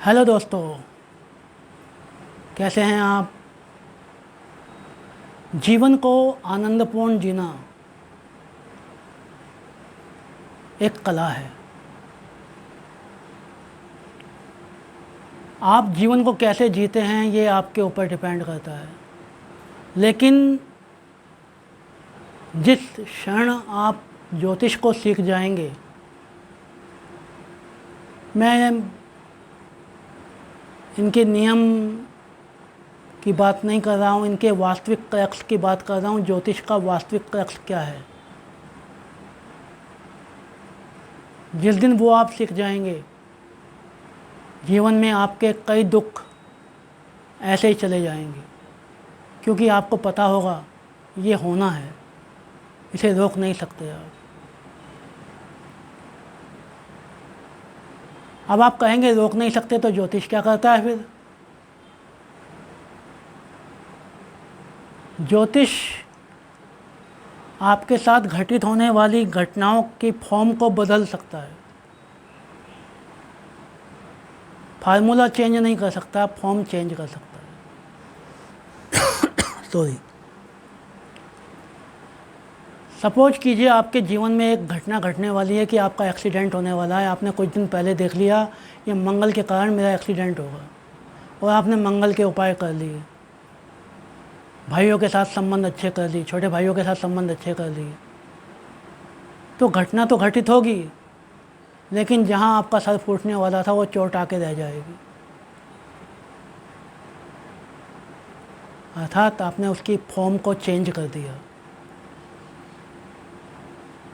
Hello दोस्तों, कैसे हैं आप। जीवन को आनंदपूर्ण जीना एक कला है। आप जीवन को कैसे जीते हैं ये आपके ऊपर डिपेंड करता है। लेकिन जिस क्षण आप ज्योतिष को सीख जाएंगे, मैं इनके नियम की बात नहीं कर रहा हूँ, इनके वास्तविक क्रक्स की बात कर रहा हूँ। ज्योतिष का वास्तविक क्रक्स क्या है, जिस दिन वो आप सीख जाएंगे, जीवन में आपके कई दुख ऐसे ही चले जाएंगे। क्योंकि आपको पता होगा ये होना है, इसे रोक नहीं सकते आप। अब आप कहेंगे रोक नहीं सकते तो ज्योतिष क्या करता है फिर। ज्योतिष आपके साथ घटित होने वाली घटनाओं की फॉर्म को बदल सकता है। फार्मूला चेंज नहीं कर सकता, फॉर्म चेंज कर सकता है। सॉरी। सपोज कीजिए आपके जीवन में एक घटना घटने वाली है कि आपका एक्सीडेंट होने वाला है। आपने कुछ दिन पहले देख लिया ये मंगल के कारण मेरा एक्सीडेंट होगा, और आपने मंगल के उपाय कर लिए, भाइयों के साथ संबंध अच्छे कर लिए, छोटे भाइयों के साथ संबंध अच्छे कर लिए। तो घटना तो घटित होगी, लेकिन जहां आपका सर फूटने वाला था वो चोट आके रह जाएगी। अर्थात आपने उसकी फॉर्म को चेंज कर दिया।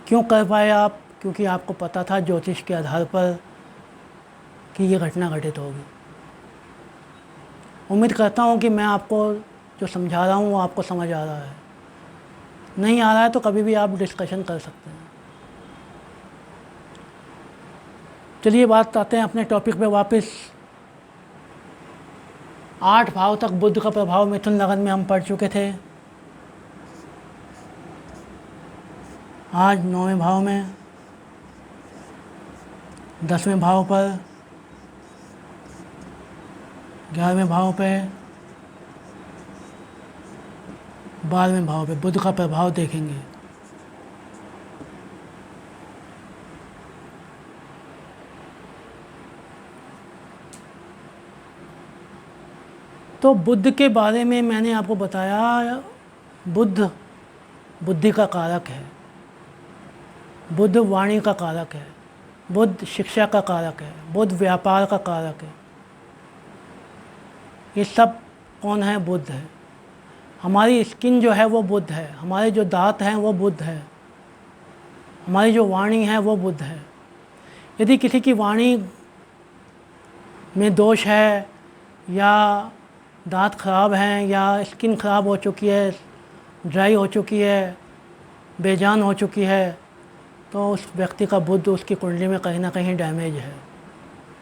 क्यों कर पाए आप? क्योंकि आपको पता था ज्योतिष के आधार पर कि ये घटना घटित होगी। उम्मीद करता हूँ कि मैं आपको जो समझा रहा हूँ वो आपको समझ आ रहा है। नहीं आ रहा है तो कभी भी आप डिस्कशन कर सकते हैं। चलिए बात आते हैं अपने टॉपिक पे वापस। 8 भाव तक बुध का प्रभाव मिथुन लगन में हम पढ़ चुके थे। आज 9वें भाव में, 10वें भाव पर, 11वें भाव पे, 12वें भाव पे बुध का प्रभाव देखेंगे। तो बुध के बारे में मैंने आपको बताया, बुध बुद्धि का कारक है, बुध वाणी का कारक है, बुध शिक्षा का कारक है, बुध व्यापार का कारक है। ये सब कौन है? बुध है। हमारी स्किन जो है वो बुध है, हमारे जो दांत हैं वो बुध है, हमारी जो वाणी है वो बुध है। यदि किसी की वाणी में दोष है, या दांत खराब हैं, या स्किन खराब हो चुकी है, ड्राई हो चुकी है, बेजान हो चुकी है, तो उस व्यक्ति का बुध, उसकी कुंडली में कहीं ना कहीं डैमेज है।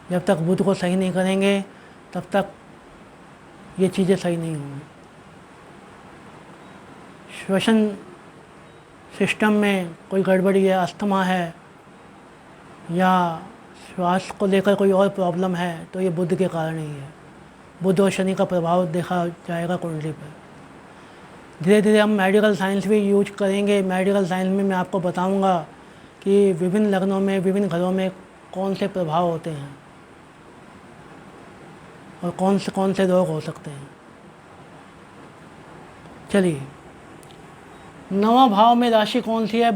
जब तक बुध को सही नहीं करेंगे तब तक ये चीज़ें सही नहीं होंगी। श्वसन सिस्टम में कोई गड़बड़ी है, अस्थमा है, या श्वास को लेकर कोई और प्रॉब्लम है, तो ये बुध के कारण ही है। बुध और शनि का प्रभाव देखा जाएगा कुंडली पर। धीरे धीरे हम मेडिकल साइंस भी यूज करेंगे। मेडिकल साइंस में मैं आपको बताऊंगा कि विभिन्न लग्नों में, विभिन्न घरों में कौन से प्रभाव होते हैं और कौन से रोग हो सकते हैं। चलिए, 9वां भाव में राशि कौन सी है?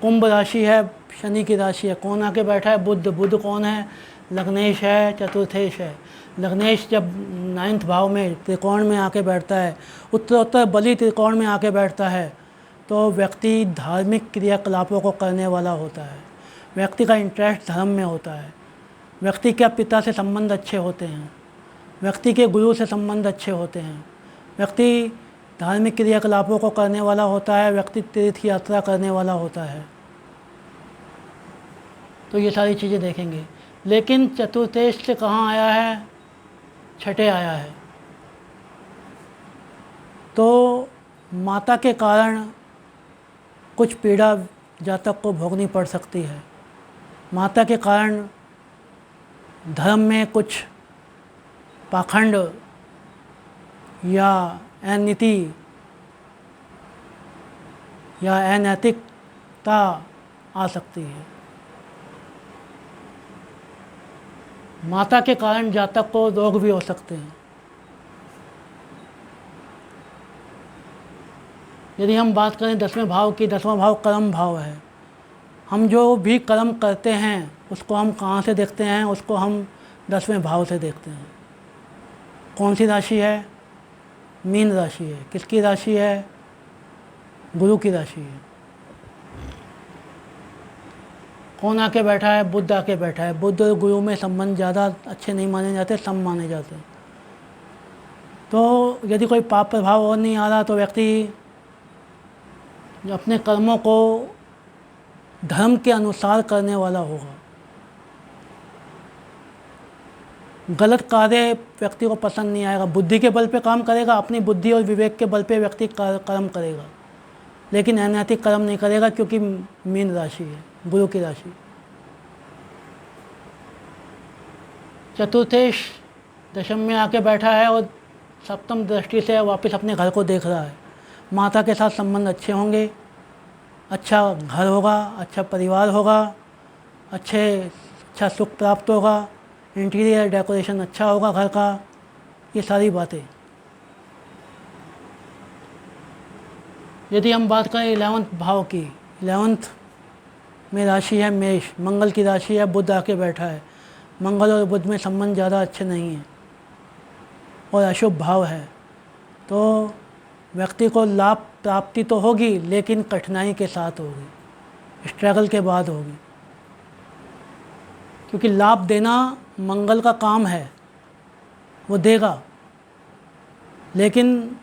कुंभ राशि है, शनि की राशि है। कौन आके बैठा है? बुध। बुध कौन है? लग्नेश है, चतुर्थेश है। लग्नेश जब 9th भाव में त्रिकोण में आके बैठता है, उत्तरोत्तर बली त्रिकोण में आके बैठता है, तो व्यक्ति धार्मिक क्रियाकलापों को करने वाला होता है। व्यक्ति का इंटरेस्ट धर्म में होता है। व्यक्ति के पिता से संबंध अच्छे होते हैं, व्यक्ति के गुरु से संबंध अच्छे होते हैं, व्यक्ति धार्मिक क्रियाकलापों को करने वाला होता है, व्यक्ति तीर्थ यात्रा करने वाला होता है। तो ये सारी चीज़ें देखेंगे। लेकिन चतुर्थेश से कहाँ आया है? छठे आया है। तो माता के कारण कुछ पीड़ा जातक को भोगनी पड़ सकती है। माता के कारण धर्म में कुछ पाखंड या अनीति या अनैतिकता आ सकती है। माता के कारण जातक को रोग भी हो सकते हैं। यदि हम बात करें 10वें भाव की, 10वां भाव कर्म भाव है। हम जो भी कर्म करते हैं उसको हम कहाँ से देखते हैं? उसको हम 10वें भाव से देखते हैं। कौन सी राशि है? मीन राशि है। किसकी राशि है? गुरु की राशि है। कौन आके बैठा है? बुध आके बैठा है। बुध और गुरु में संबंध ज़्यादा अच्छे नहीं माने जाते, सम माने जाते। तो यदि कोई पाप प्रभाव और नहीं आ रहा तो व्यक्ति अपने कर्मों को धर्म के अनुसार करने वाला होगा। गलत कार्य व्यक्ति को पसंद नहीं आएगा। बुद्धि के बल पे काम करेगा, अपनी बुद्धि और विवेक के बल पे व्यक्ति कर्म करेगा, लेकिन अनैतिक कर्म नहीं करेगा, क्योंकि मीन राशि है, गुरु की राशि। चतुर्थेश दशम में आके बैठा है और सप्तम दृष्टि से वापस अपने घर को देख रहा है। माता के साथ संबंध अच्छे होंगे, अच्छा घर होगा, अच्छा परिवार होगा, अच्छा सुख प्राप्त होगा, इंटीरियर डेकोरेशन अच्छा होगा घर का, ये सारी बातें। यदि हम बात करें 11वें भाव की, 11th में राशि है मेष, मंगल की राशि है, बुध आके बैठा है। मंगल और बुध में संबंध ज़्यादा अच्छे नहीं हैं और अशुभ भाव है, तो व्यक्ति को लाभ प्राप्ति तो होगी लेकिन कठिनाई के साथ होगी, स्ट्रगल के बाद होगी, क्योंकि लाभ देना मंगल का काम है, वो देगा लेकिन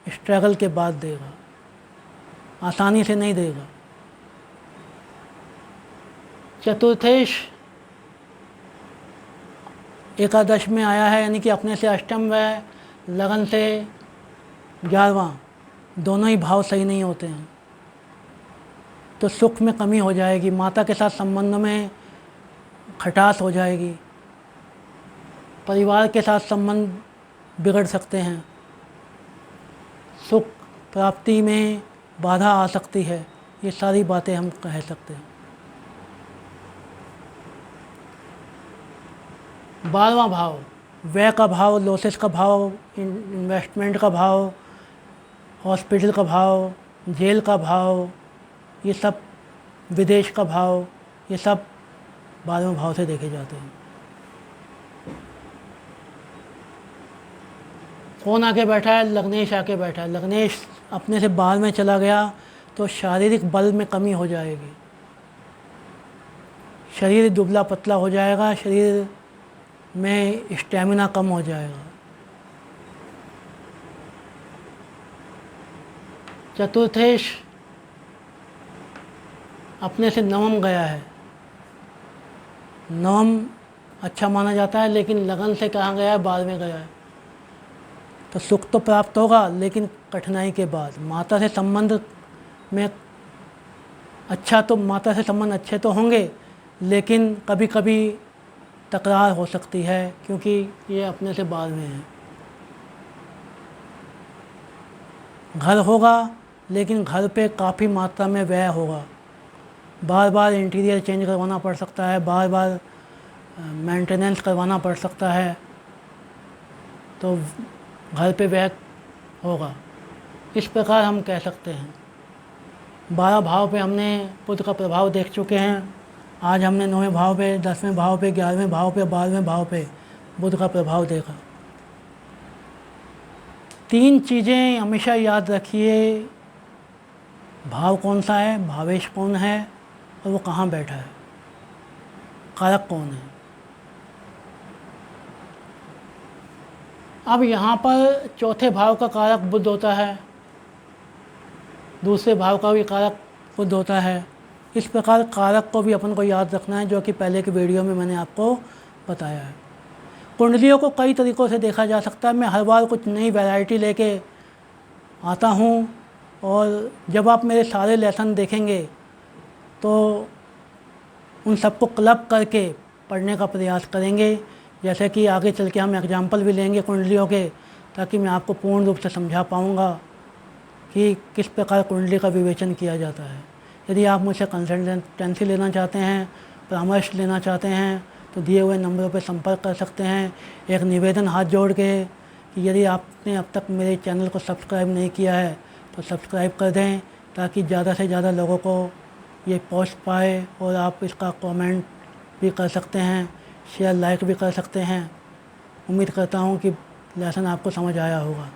स्ट्रगल के बाद देगा, आसानी से नहीं देगा। चतुर्थेश एकादश में आया है, यानी कि अपने से अष्टम व लगन से 11वां, दोनों ही भाव सही नहीं होते हैं, तो सुख में कमी हो जाएगी, माता के साथ संबंध में खटास हो जाएगी, परिवार के साथ संबंध बिगड़ सकते हैं, सुख प्राप्ति में बाधा आ सकती है। ये सारी बातें हम कह सकते हैं। 12वां भाव व्यय का भाव, लॉसेस का भाव, इन्वेस्टमेंट का भाव, हॉस्पिटल का भाव, जेल का भाव, ये सब विदेश का भाव, ये सब 12वें भाव से देखे जाते हैं। कौन आके बैठा है? लग्नेश आके बैठा है। लग्नेश अपने से बाहर में चला गया तो शारीरिक बल में कमी हो जाएगी, शरीर दुबला पतला हो जाएगा, शरीर में स्टेमिना कम हो जाएगा। चतुर्थेश अपने से नवम गया है। नवम अच्छा माना जाता है, लेकिन लगन से कहाँ गया है? 12वें गया है। तो सुख तो प्राप्त होगा लेकिन कठिनाई के बाद। माता से संबंध में अच्छा, तो माता से संबंध अच्छे तो होंगे लेकिन कभी कभी तकरार हो सकती है, क्योंकि ये अपने से 12वें हैं। घर होगा लेकिन घर पे काफ़ी मात्रा में व्यय होगा, बार बार इंटीरियर चेंज करवाना पड़ सकता है, बार बार मेंटेनेंस करवाना पड़ सकता है, तो घर पे व्यय होगा। इस प्रकार हम कह सकते हैं। 12 भाव पे हमने बुध का प्रभाव देख चुके हैं। आज हमने 9वें भाव पे, 10वें भाव पे, 11वें भाव पे, 12वें भाव पे बुध का प्रभाव देखा। 3 चीज़ें हमेशा याद रखिए। भाव कौन सा है, भावेश कौन है और वो कहाँ बैठा है, कारक कौन है। अब यहाँ पर चौथे भाव का कारक बुध होता है, दूसरे भाव का भी कारक बुध होता है। इस प्रकार कारक को भी अपन को याद रखना है, जो कि पहले की वीडियो में मैंने आपको बताया है। कुंडलियों को कई तरीक़ों से देखा जा सकता है। मैं हर बार कुछ नई वैरायटी लेके आता हूँ, और जब आप मेरे सारे लेसन देखेंगे तो उन सबको क्लब करके पढ़ने का प्रयास करेंगे। जैसे कि आगे चल के हम एग्जाम्पल भी लेंगे कुंडलियों के, ताकि मैं आपको पूर्ण रूप से समझा पाऊँगा कि किस प्रकार कुंडली का विवेचन किया जाता है। यदि आप मुझसे कंसल्टेंसी लेना चाहते हैं, परामर्श लेना चाहते हैं, तो दिए हुए नंबरों पर संपर्क कर सकते हैं। एक निवेदन हाथ जोड़ के कि यदि आपने अब तक मेरे चैनल को सब्सक्राइब नहीं किया है तो सब्सक्राइब कर दें, ताकि ज़्यादा से ज़्यादा लोगों को ये पोस्ट पाए। और आप इसका कमेंट भी कर सकते हैं, शेयर लाइक भी कर सकते हैं। उम्मीद करता हूँ कि लेसन आपको समझ आया होगा।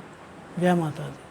जय माता दी।